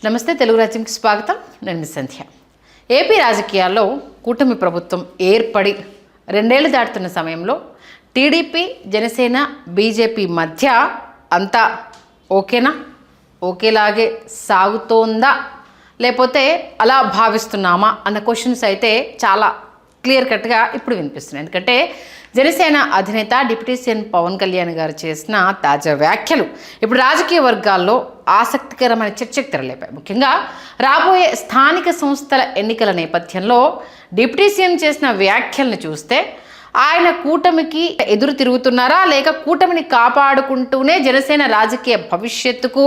నమస్తే, తెలుగు రాజ్యంకి స్వాగతం. నేను సంధ్య. ఏపీ రాజకీయాల్లో కూటమి ప్రభుత్వం ఏర్పడి 2 ఏళ్లు దాటుతున్న సమయంలో టీడీపీ, జనసేన, బీజేపీ మధ్య అంతా ఓకేనా, ఒకేలాగే సాగుతోందా, లేకపోతే అలా భావిస్తున్నామా అన్న క్వశ్చన్స్ అయితే చాలా క్లియర్ కట్గా ఇప్పుడు వినిపిస్తున్నాయి. ఎందుకంటే జనసేన అధినేత డిప్యూటీ సీఎం పవన్ కళ్యాణ్ గారు చేసిన తాజా వ్యాఖ్యలు ఇప్పుడు రాజకీయ వర్గాల్లో ఆసక్తికరమైన చర్చకు తెరలేపాయి. ముఖ్యంగా రాబోయే స్థానిక సంస్థల ఎన్నికల నేపథ్యంలో డిప్యూటీ సీఎం చేసిన వ్యాఖ్యలను చూస్తే ఆయన కూటమికి ఎదురు తిరుగుతున్నారా, లేక కూటమిని కాపాడుకుంటూనే జనసేన రాజకీయ భవిష్యత్తుకు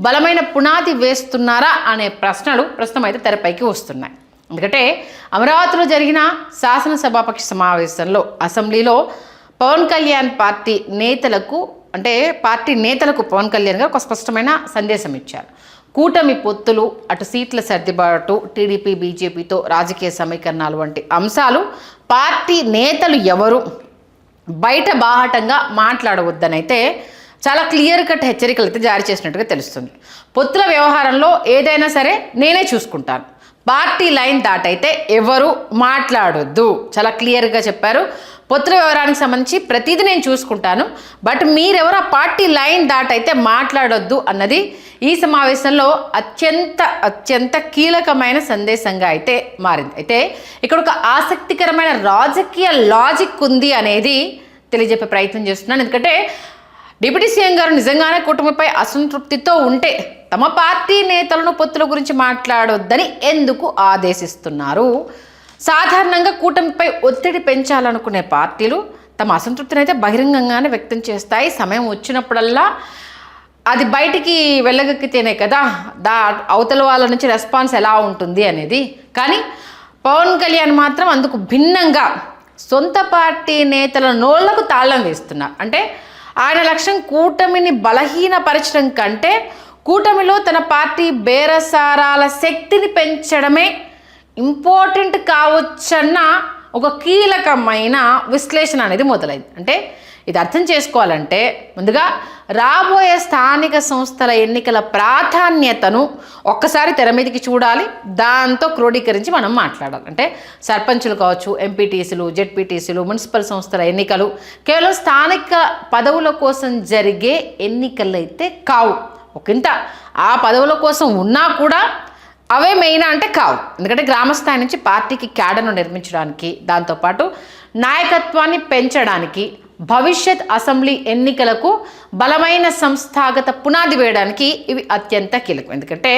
బలమైన పునాది వేస్తున్నారా అనే ప్రశ్నలు ప్రస్తుతం అయితే తెరపైకి వస్తున్నాయి. ఎందుకంటే అమరావతిలో జరిగిన శాసనసభాపక్ష సమావేశంలో అసెంబ్లీలో పవన్ కళ్యాణ్ పార్టీ నేతలకు పవన్ కళ్యాణ్ గారు ఒక స్పష్టమైన సందేశం ఇచ్చారు. కూటమి పొత్తులు, అటు సీట్ల సర్దుబాటు, టీడీపీ బీజేపీతో రాజకీయ సమీకరణాలు వంటి అంశాలు పార్టీ నేతలు ఎవరు బయట బాహటంగా మాట్లాడవద్దనైతే చాలా క్లియర్ కట్ హెచ్చరికలు అయితే జారీ చేసినట్టుగా తెలుస్తుంది. పొత్తుల వ్యవహారంలో ఏదైనా సరే నేనే చూసుకుంటాను, పార్టీ లైన్ దాటైతే ఎవరు మాట్లాడొద్దు, చాలా క్లియర్గా చెప్పారు. పొత్తుల వ్యవహారానికి సంబంధించి ప్రతిదీ నేను చూసుకుంటాను, బట్ మీరెవరు ఆ పార్టీ లైన్ దాటైతే మాట్లాడొద్దు అన్నది ఈ సమావేశంలో అత్యంత కీలకమైన సందేశంగా అయితే మారింది. అయితే ఇక్కడ ఒక ఆసక్తికరమైన రాజకీయ లాజిక్ ఉంది అనేది తెలియజెప్పే ప్రయత్నం చేస్తున్నాను. ఎందుకంటే డిప్యూటీ సీఎం గారు నిజంగానే కూటమిపై అసంతృప్తితో ఉంటే తమ పార్టీ నేతలను పొత్తుల గురించి మాట్లాడొద్దని ఎందుకు ఆదేశిస్తున్నారు? సాధారణంగా కూటమిపై ఒత్తిడి పెంచాలనుకునే పార్టీలు తమ అసంతృప్తిని అయితే బహిరంగంగానే వ్యక్తం చేస్తాయి. సమయం వచ్చినప్పుడల్లా అది బయటికి వెళ్ళగక్కితేనే కదా అవతల వాళ్ళ నుంచి రెస్పాన్స్ ఎలా ఉంటుంది అనేది. కానీ పవన్ కళ్యాణ్ మాత్రం అందుకు భిన్నంగా సొంత పార్టీ నేతల నోళ్లకు తాళం వేస్తున్నారు. అంటే ఆయన లక్ష్యం కూటమిని బలహీనపరచడం కంటే కూటమిలో తన పార్టీ బేరసారాల శక్తిని పెంచడమే ఇంపార్టెంట్ కావచ్చన్న ఒక కీలకమైన విశ్లేషణ అనేది మొదలైంది. అంటే ఇది అర్థం చేసుకోవాలంటే ముందుగా రాబోయే స్థానిక సంస్థల ఎన్నికల ప్రాధాన్యతను ఒక్కసారి తెర మీదకి చూడాలి, దాంతో క్రోడీకరించి మనం మాట్లాడాలి. అంటే సర్పంచులు కావచ్చు, ఎంపీటీసీలు, జెడ్పీటీసీలు, మున్సిపల్ సంస్థల ఎన్నికలు కేవలం స్థానిక పదవుల కోసం జరిగే ఎన్నికలు అయితే కావు. ఒకంత ఆ పదవుల కోసం ఉన్నా కూడా అవే మెయిన్ అంటే కావు. ఎందుకంటే గ్రామస్థాయి నుంచి పార్టీకి క్యాడర్ను నిర్మించడానికి, దాంతోపాటు నాయకత్వాన్ని పెంచడానికి, భవిష్యత్ అసెంబ్లీ ఎన్నికలకు బలమైన సంస్థాగత పునాది వేయడానికి ఇవి అత్యంత కీలకం. ఎందుకంటే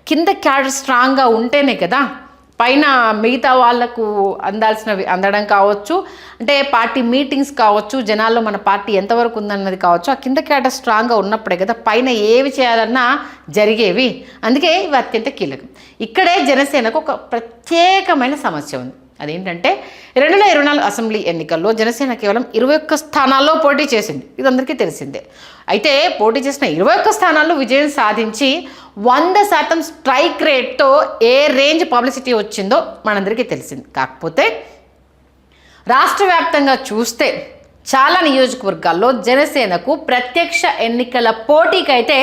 కింద క్యాడర్ స్ట్రాంగ్గా ఉంటేనే కదా పైన మిగతా వాళ్లకు అందాల్సినవి అందడం కావచ్చు, అంటే పార్టీ మీటింగ్స్ కావచ్చు, జనాల్లో మన పార్టీ ఎంతవరకు ఉందన్నది కావచ్చు, ఆ కింద క్యాడర్ స్ట్రాంగ్గా ఉన్నప్పుడే కదా పైన ఏవి చేయాలన్నా జరిగేవి. అందుకే ఇవి అత్యంత కీలకం. ఇక్కడే జనసేనకు ఒక ప్రత్యేకమైన సమస్య ఉంది. అదేంటంటే 2024 అసెంబ్లీ ఎన్నికల్లో జనసేన కేవలం 21 స్థానాల్లో పోటీ చేసింది. ఇది అందరికీ తెలిసిందే. అయితే పోటీ చేసిన 21 స్థానాల్లో విజయం సాధించి 100% స్ట్రైక్ రేట్తో ఏ రేంజ్ పబ్లిసిటీ వచ్చిందో మనందరికీ తెలిసింది. కాకపోతే రాష్ట్ర వ్యాప్తంగా చూస్తే చాలా నియోజకవర్గాల్లో జనసేనకు ప్రత్యక్ష ఎన్నికల పోటీకైతే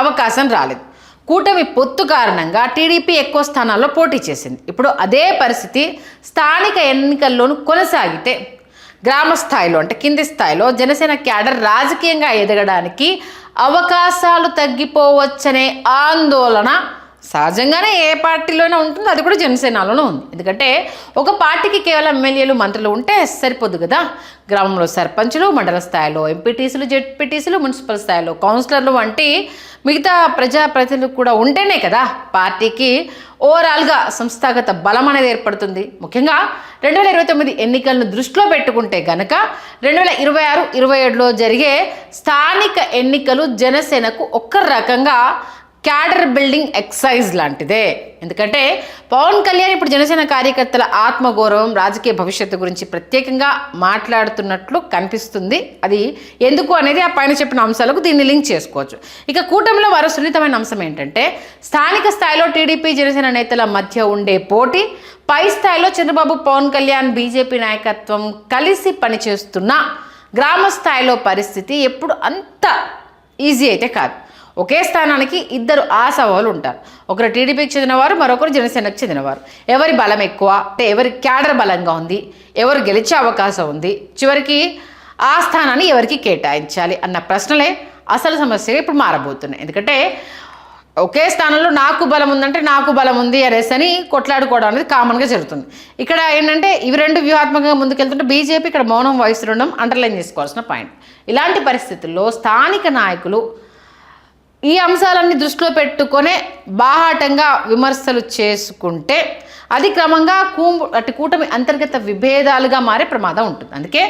అవకాశం రాలేదు. కూటమి పొత్తు కారణంగా టీడీపీ ఎక్కువ స్థానాల్లో పోటీ చేసింది. ఇప్పుడు అదే పరిస్థితి స్థానిక ఎన్నికల్లోనూ కొనసాగితే గ్రామ స్థాయిలో అంటే కింది స్థాయిలో జనసేన క్యాడర్ రాజకీయంగా ఎదగడానికి అవకాశాలు తగ్గిపోవచ్చనే ఆందోళన సహజంగానే ఏ పార్టీలోనే ఉంటుంది, అది కూడా జనసేనలోనే ఉంది. ఎందుకంటే ఒక పార్టీకి కేవలం ఎమ్మెల్యేలు, మంత్రులు ఉంటే సరిపోదు కదా. గ్రామంలో సర్పంచులు, మండల స్థాయిలో ఎంపీటీసీలు, జెడ్పీటీసీలు, మున్సిపల్ స్థాయిలో కౌన్సిలర్లు వంటి మిగతా ప్రజాప్రతినిధులు కూడా ఉంటేనే కదా పార్టీకి ఓవరాల్గా సంస్థాగత బలం అనేది ఏర్పడుతుంది. ముఖ్యంగా 2029 ఎన్నికలను దృష్టిలో పెట్టుకుంటే గనక 2026-27లో జరిగే స్థానిక ఎన్నికలు జనసేనకు ఒక రకంగా క్యాడర్ బిల్డింగ్ ఎక్సర్సైజ్ లాంటిదే. ఎందుకంటే పవన్ కళ్యాణ్ ఇప్పుడు జనసేన కార్యకర్తల ఆత్మగౌరవం, రాజకీయ భవిష్యత్తు గురించి ప్రత్యేకంగా మాట్లాడుతున్నట్లు కనిపిస్తుంది. అది ఎందుకు అనేది ఆ పైన చెప్పిన అంశాలకు దీన్ని లింక్ చేసుకోవచ్చు. ఇక కూటమిలో మరో సున్నితమైన అంశం ఏంటంటే స్థానిక స్థాయిలో టీడీపీ, జనసేన నేతల మధ్య ఉండే పోటీ, పై స్థాయిలో చంద్రబాబు, పవన్ కళ్యాణ్, బీజేపీ నాయకత్వం కలిసి పనిచేస్తున్న గ్రామ స్థాయిలో పరిస్థితి ఎప్పుడు అంత ఈజీ అయితే కాదు. ఒకే స్థానానికి ఇద్దరు ఆశావాళ్ళు ఉంటారు. ఒకరు టీడీపీకి చెందినవారు, మరొకరు జనసేనకు చెందినవారు. ఎవరి బలం ఎక్కువ, అంటే ఎవరి క్యాడర్ బలంగా ఉంది, ఎవరు గెలిచే అవకాశం ఉంది, చివరికి ఆ స్థానాన్ని ఎవరికి కేటాయించాలి అన్న ప్రశ్నలే అసలు సమస్యగా ఇప్పుడు మారబోతున్నాయి. ఎందుకంటే ఒకే స్థానంలో నాకు బలం ఉందంటే నాకు బలం ఉంది అనేసి అని కొట్లాడుకోవడం అనేది కామన్గా జరుగుతుంది. ఇక్కడ ఏంటంటే ఇవి రెండు వ్యూహాత్మకంగా ముందుకెళ్తుంటే బీజేపీ ఇక్కడ మౌనం వహిస్తుండడం అండర్లైన్ చేసుకోవాల్సిన పాయింట్. ఇలాంటి పరిస్థితుల్లో స్థానిక నాయకులు ఈ అంశాలన్నీ దృష్టిలో పెట్టుకొనే బాహాటంగా విమర్శలు చేసుకుంటే అది క్రమంగా కూటమి అంతర్గత విభేదాలుగా మారే ప్రమాదం ఉంటుంది. అందుకే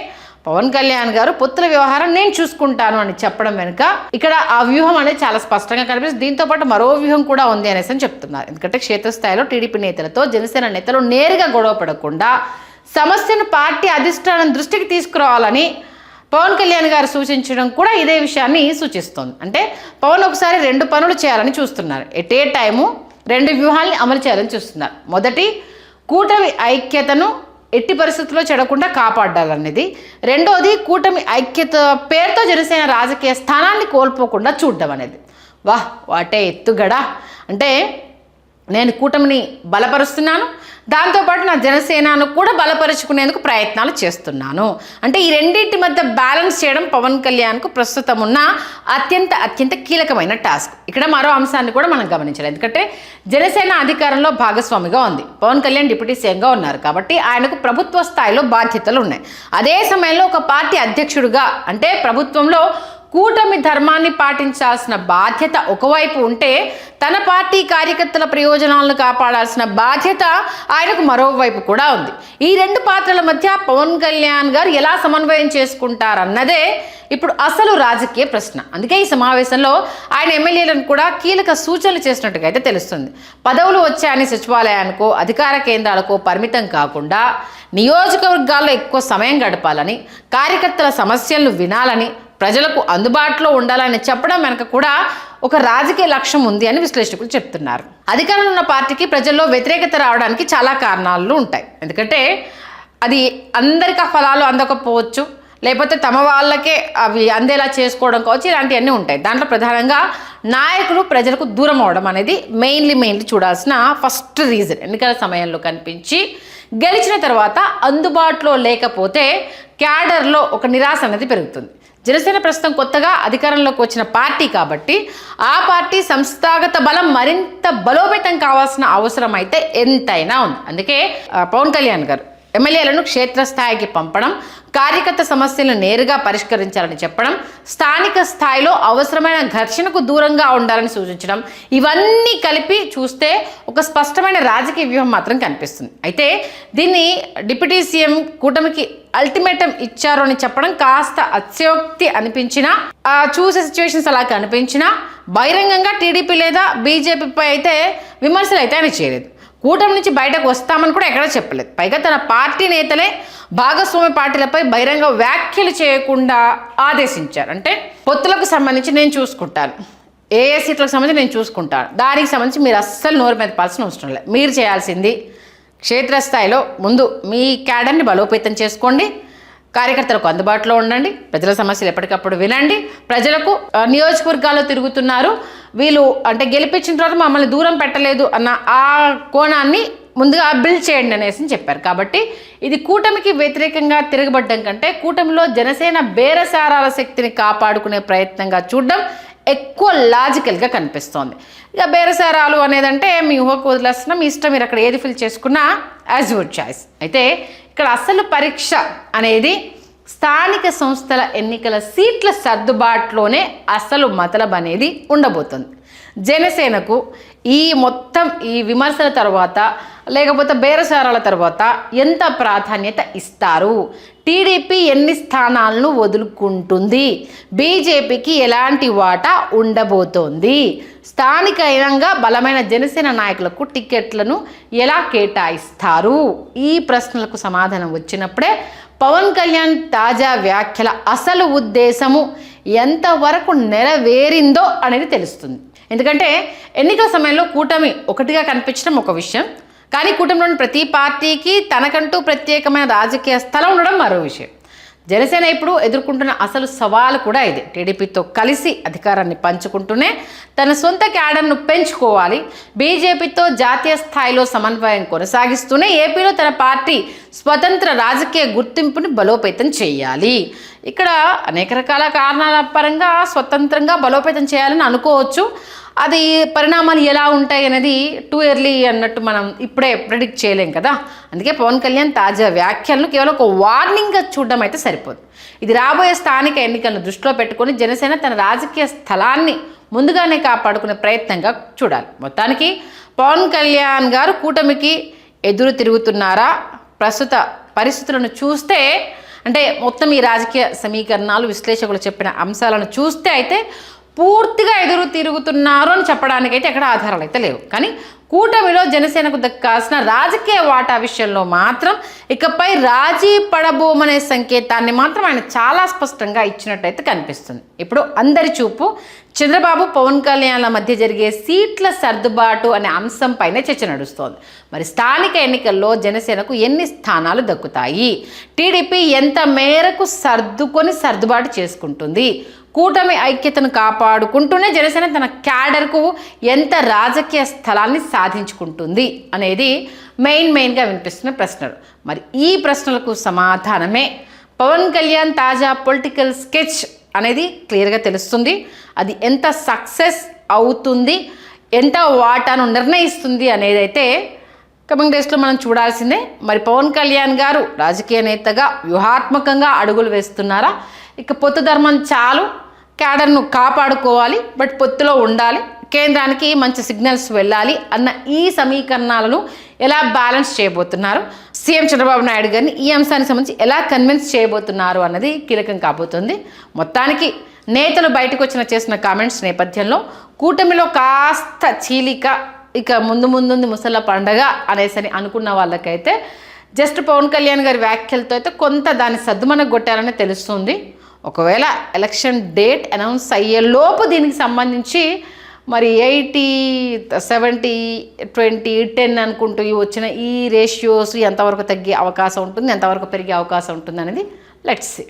పవన్ కళ్యాణ్ గారు పొత్తుల వ్యవహారం నేను చూసుకుంటాను అని చెప్పడం వెనుక ఇక్కడ ఆ వ్యూహం అనేది చాలా స్పష్టంగా కనిపిస్తుంది. దీంతో పాటు మరో వ్యూహం కూడా ఉంది అనేసి అని చెప్తున్నారు. ఎందుకంటే క్షేత్రస్థాయిలో టీడీపీ నేతలతో జనసేన నేతలు నేరుగా గొడవ పడకుండా సమస్యను పార్టీ అధిష్టానం దృష్టికి తీసుకురావాలని పవన్ కళ్యాణ్ గారు సూచించడం కూడా ఇదే విషయాన్ని సూచిస్తోంది. అంటే పవన్ ఒకసారి 2 పనులు చేయాలని చూస్తున్నారు. ఎట్ ఏ టైము 2 వ్యూహాల్ని అమలు చేయాలని చూస్తున్నారు. మొదటి, కూటమి ఐక్యతను ఎట్టి పరిస్థితుల్లో చెడకుండా కాపాడాలనేది. రెండోది, కూటమి ఐక్యత పేరుతో జనసేన రాజకీయ స్థానాన్ని కోల్పోకుండా చూడడం అనేది. వాటే ఎత్తుగడ. అంటే నేను కూటమిని బలపరుస్తున్నాను, దాంతోపాటు నా జనసేనను కూడా బలపరుచుకునేందుకు ప్రయత్నాలు చేస్తున్నాను. అంటే ఈ రెండింటి మధ్య బ్యాలెన్స్ చేయడం పవన్ కళ్యాణ్కు ప్రస్తుతం ఉన్న అత్యంత కీలకమైన టాస్క్. ఇక్కడ మరో అంశాన్ని కూడా మనం గమనించాలి. ఎందుకంటే జనసేన అధికారంలో భాగస్వామిగా ఉంది, పవన్ కళ్యాణ్ డిప్యూటీ సీఎంగా ఉన్నారు కాబట్టి ఆయనకు ప్రభుత్వ స్థాయిలో బాధ్యతలు ఉన్నాయి. అదే సమయంలో ఒక పార్టీ అధ్యక్షుడిగా అంటే ప్రభుత్వంలో కూటమి ధర్మాన్ని పాటించాల్సిన బాధ్యత ఒకవైపు ఉంటే తన పార్టీ కార్యకర్తల ప్రయోజనాలను కాపాడాల్సిన బాధ్యత ఆయనకు మరోవైపు కూడా ఉంది. ఈ 2 పాత్రల మధ్య పవన్ కళ్యాణ్ గారు ఎలా సమన్వయం చేసుకుంటారన్నదే ఇప్పుడు అసలు రాజకీయ ప్రశ్న. అందుకే ఈ సమావేశంలో ఆయన ఎమ్మెల్యేలను కూడా కీలక సూచనలు చేసినట్టుగా అయితే తెలుస్తుంది. పదవులు వచ్చాయని సచివాలయానికో అధికార కేంద్రాలకో పరిమితం కాకుండా నియోజకవర్గాల్లో ఎక్కువ సమయం గడపాలని, కార్యకర్తల సమస్యలను వినాలని, ప్రజలకు అందుబాటులో ఉండాలని చెప్పడం వెనక కూడా ఒక రాజకీయ లక్ష్యం ఉంది అని విశ్లేషకులు చెప్తున్నారు. అధికారంలో ఉన్న పార్టీకి ప్రజల్లో వ్యతిరేకత రావడానికి చాలా కారణాలు ఉంటాయి. ఎందుకంటే అది అందరికీ ఫలాలు అందకపోవచ్చు, లేకపోతే తమ వాళ్ళకే అవి అందేలా చేసుకోవడం కావచ్చు, ఇలాంటివన్నీ ఉంటాయి. దాంట్లో ప్రధానంగా నాయకులు ప్రజలకు దూరం అవడం అనేది మెయిన్లీ చూడాల్సిన ఫస్ట్ రీజన్. ఎన్నికల సమయంలో కనిపించి గెలిచిన తర్వాత అందుబాటులో లేకపోతే క్యాడర్లో ఒక నిరాశ అనేది పెరుగుతుంది. జనసేన ప్రస్తుతం కొత్తగా అధికారంలోకి వచ్చిన పార్టీ కాబట్టి ఆ పార్టీ సంస్థాగత బలం మరింత బలోపేతం కావాల్సిన అవసరం అయితే ఎంతైనా ఉంది. అందుకే పవన్ కళ్యాణ్ గారు ఎమ్మెల్యేలను క్షేత్రస్థాయికి పంపడం, కార్యకర్త సమస్యలను నేరుగా పరిష్కరించాలని చెప్పడం, స్థానిక స్థాయిలో అవసరమైన ఘర్షణకు దూరంగా ఉండాలని సూచించడం, ఇవన్నీ కలిపి చూస్తే ఒక స్పష్టమైన రాజకీయ వ్యూహం మాత్రం కనిపిస్తుంది. అయితే దీన్ని డిప్యూటీ సీఎం కూటమికి అల్టిమేటం ఇచ్చారు అని చెప్పడం కాస్త అత్యోక్తి అనిపించినా, చూసే సిచ్యువేషన్స్ అలా కనిపించినా బహిరంగంగా టీడీపీ లేదా బీజేపీపై అయితే విమర్శలు అయితే ఆయన చేయలేదు. కూటమి నుంచి బయటకు వస్తామని కూడా ఎక్కడా చెప్పలేదు. పైగా తన పార్టీ నేతలే భాగస్వామ్య పార్టీలపై బహిరంగ వ్యాఖ్యలు చేయకుండా ఆదేశించారు. అంటే పొత్తులకు సంబంధించి నేను చూసుకుంటాను, ఏ సీట్లకు సంబంధించి నేను చూసుకుంటాను, దానికి సంబంధించి మీరు అస్సలు నోరు మెదపాల్సిన అవసరం లేదు. మీరు చేయాల్సింది క్షేత్రస్థాయిలో ముందు మీ క్యాడర్ని బలోపేతం చేసుకోండి, కార్యకర్తలకు అందుబాటులో ఉండండి, ప్రజల సమస్యలు ఎప్పటికప్పుడు వినండి, ప్రజలకు నియోజకవర్గాల్లో తిరుగుతున్నారు వీళ్ళు అంటే గెలిపించిన తర్వాత మమ్మల్ని దూరం పెట్టలేదు అన్న ఆ కోణాన్ని ముందుగా బిల్డ్ చేయండి అనేసి చెప్పారు. కాబట్టి ఇది కూటమికి వ్యతిరేకంగా తిరగబడ్డం కంటే కూటమిలో జనసేన బేరసారాల శక్తిని కాపాడుకునే ప్రయత్నంగా చూడడం ఎక్కువ లాజికల్గా కనిపిస్తోంది. ఇక బేరసారాలు అనేదంటే మీ ఊహకు వదిలేస్తున్నా, మీ ఇష్టం, మీరు అక్కడ ఏది ఫిల్ చేసుకున్నా యాజ్ యువర్ చాయిస్. అయితే ఇక్కడ అసలు పరీక్ష అనేది స్థానిక సంస్థల ఎన్నికల సీట్ల సర్దుబాటులోనే అసలు మతలబ్ అనేది ఉండబోతుంది. జనసేనకు ఈ విమర్శల తర్వాత లేకపోతే బేరసారాల తర్వాత ఎంత ప్రాధాన్యత ఇస్తారు, టీడీపీ ఎన్ని స్థానాలను వదులుకుంటుంది, బీజేపీకి ఎలాంటి వాటా ఉండబోతోంది, స్థానికంగా బలమైన జనసేన నాయకులకు టికెట్లను ఎలా కేటాయిస్తారు, ఈ ప్రశ్నలకు సమాధానం వచ్చినప్పుడే పవన్ కళ్యాణ్ తాజా వ్యాఖ్యల అసలు ఉద్దేశము ఎంతవరకు నెరవేరిందో అనేది తెలుస్తుంది. ఎందుకంటే ఎన్నికల సమయంలో కూటమి ఒకటిగా కనిపించడం ఒక విషయం, కానీ కూటమిలోని ప్రతి పార్టీకి తనకంటూ ప్రత్యేకమైన రాజకీయ స్థలం ఉండడం మరో విషయం. జనసేన ఇప్పుడు ఎదుర్కొంటున్న అసలు సవాలు కూడా ఇది. టీడీపీతో కలిసి అధికారాన్ని పంచుకుంటూనే తన సొంత క్యాడర్ను పెంచుకోవాలి, బీజేపీతో జాతీయ స్థాయిలో సమన్వయం కొనసాగిస్తూనే ఏపీలో తన పార్టీ స్వతంత్ర రాజకీయ గుర్తింపుని బలోపేతం చేయాలి. ఇక్కడ అనేక రకాల కారణాల పరంగా స్వతంత్రంగా బలోపేతం చేయాలని అనుకోవచ్చు. అది పరిణామాలు ఎలా ఉంటాయి అనేది టూ ఎర్లీ అన్నట్టు మనం ఇప్పుడే ప్రిడిక్ట్ చేయలేం కదా. అందుకే పవన్ కళ్యాణ్ తాజా వ్యాఖ్యలను కేవలం ఒక వార్నింగ్గా చూడడం అయితే సరిపోదు. ఇది రాబోయే స్థానిక ఎన్నికలను దృష్టిలో పెట్టుకొని జనసేన తన రాజకీయ స్థలాన్ని ముందుగానే కాపాడుకునే ప్రయత్నంగా చూడాలి. మొత్తానికి పవన్ కళ్యాణ్ గారు కూటమికి ఎదురు తిరుగుతున్నారా? ప్రస్తుత పరిస్థితులను చూస్తే అంటే మొత్తం ఈ రాజకీయ సమీకరణాలు విశ్లేషకులు చెప్పిన అంశాలను చూస్తే అయితే పూర్తిగా ఎదురు తిరుగుతున్నారు అని చెప్పడానికైతే ఎక్కడ ఆధారాలు అయితే లేవు. కానీ కూటమిలో జనసేనకు దక్కాల్సిన రాజకీయ వాటా విషయంలో మాత్రం ఇకపై రాజీ పడబోమనే సంకేతాన్ని మాత్రం ఆయన చాలా స్పష్టంగా ఇచ్చినట్టయితే కనిపిస్తుంది. ఇప్పుడు అందరి చూపు చంద్రబాబు పవన్ కళ్యాణ్ల మధ్య జరిగే సీట్ల సర్దుబాటు అనే అంశంపైనే చర్చ నడుస్తోంది. మరి స్థానిక ఎన్నికల్లో జనసేనకు ఎన్ని స్థానాలు దక్కుతాయి, టీడీపీ ఎంత మేరకు సర్దుబాటు చేసుకుంటుంది, కూటమి ఐక్యతను కాపాడుకుంటూనే జనసేన తన క్యాడర్కు ఎంత రాజకీయ స్థలాన్ని సాధించుకుంటుంది అనేది మెయిన్గా వినిపిస్తున్న ప్రశ్నలు. మరి ఈ ప్రశ్నలకు సమాధానమే పవన్ కళ్యాణ్ తాజా పొలిటికల్ స్కెచ్ అనేది క్లియర్గా తెలుస్తుంది. అది ఎంత సక్సెస్ అవుతుంది, ఎంత వాటాను నిర్ణయిస్తుంది అనేది అయితే కమింగ్ డేస్లో మనం చూడాల్సిందే. మరి పవన్ కళ్యాణ్ గారు రాజకీయ నేతగా వ్యూహాత్మకంగా అడుగులు వేస్తున్నారా? ఇక పొత్తు ధర్మం చాలు, క్యాడర్ను కాపాడుకోవాలి, బట్ పొత్తులో ఉండాలి, కేంద్రానికి మంచి సిగ్నల్స్ వెళ్ళాలి అన్న ఈ సమీకరణాలను ఎలా బ్యాలెన్స్ చేయబోతున్నారు, సీఎం చంద్రబాబు నాయుడు గారిని ఈ అంశానికి సంబంధించి ఎలా కన్విన్స్ చేయబోతున్నారు అన్నది కీలకం కాబోతుంది. మొత్తానికి నేతలు బయటకు చేసిన కామెంట్స్ నేపథ్యంలో కూటమిలో కాస్త చీలిక, ఇక ముందు ముసళ్ళ పండగ అనేసి అనుకున్న వాళ్ళకైతే జస్ట్ పవన్ కళ్యాణ్ గారి వ్యాఖ్యలతో అయితే కొంత దాన్ని సద్దుమణగొట్టారని తెలుస్తుంది. ఒకవేళ ఎలక్షన్ డేట్ అనౌన్స్ అయ్యేలోపు దీనికి సంబంధించి మరి 80-70-20-10 అనుకుంటూ వచ్చిన ఈ రేషియోస్ ఎంతవరకు తగ్గే అవకాశం ఉంటుంది, ఎంతవరకు పెరిగే అవకాశం ఉంటుంది అనేది లెట్స్ సీ.